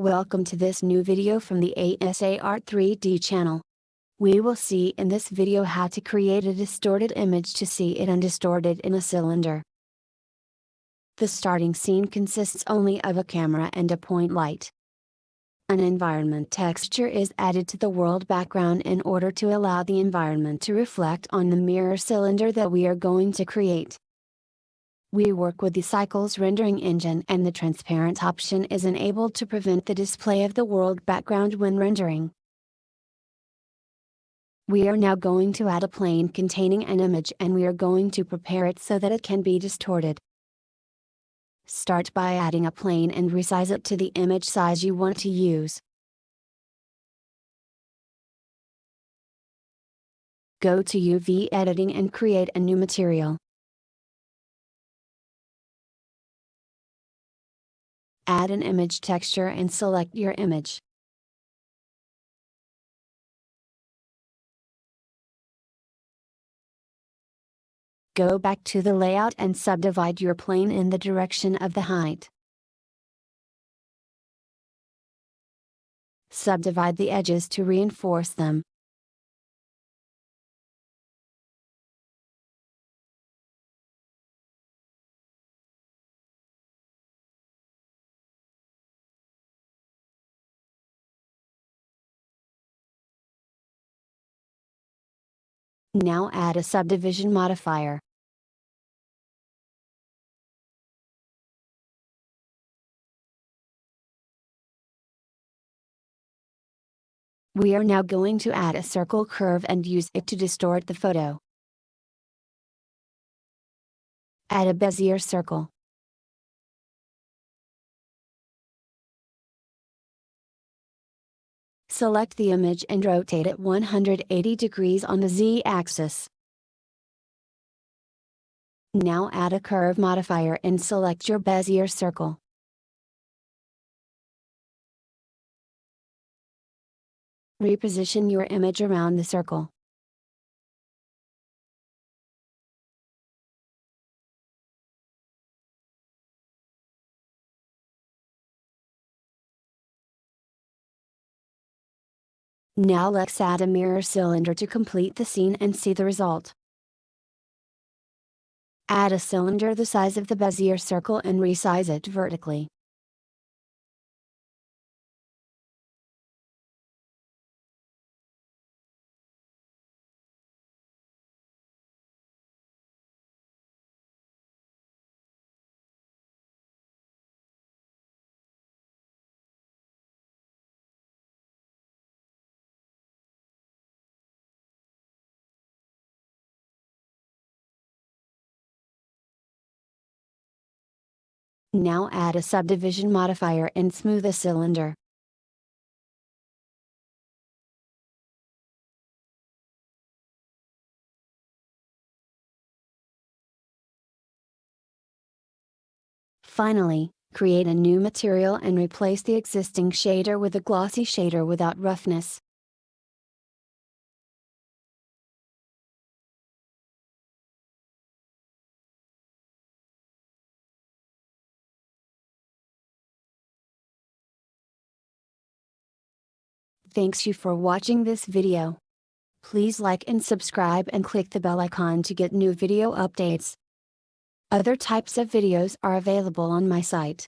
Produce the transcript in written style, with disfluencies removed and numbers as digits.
Welcome to this new video from the ASAR 3D channel. We will see in this video how to create a distorted image to see it undistorted in a cylinder. The starting scene consists only of a camera and a point light. An environment texture is added to the world background in order to allow the environment to reflect on the mirror cylinder that we are going to create. We work with the Cycles rendering engine, and the transparent option is enabled to prevent the display of the world background when rendering. We are now going to add a plane containing an image, and we are going to prepare it so that it can be distorted. Start by adding a plane and resize it to the image size you want to use. Go to UV editing and create a new material. Add an image texture and select your image. Go back to the layout and subdivide your plane in the direction of the height. Subdivide the edges to reinforce them. Now add a subdivision modifier. We are now going to add a circle curve and use it to distort the photo. Add a Bezier circle. Select the image and rotate it 180 degrees on the Z-axis. Now add a curve modifier and select your Bezier circle. Reposition your image around the circle. Now let's add a mirror cylinder to complete the scene and see the result. Add a cylinder the size of the Bezier circle and resize it vertically. Now add a subdivision modifier and smooth the cylinder. Finally, create a new material and replace the existing shader with a glossy shader without roughness. Thanks you for watching this video. Please like and subscribe and click the bell icon to get new video updates. Other types of videos are available on my site.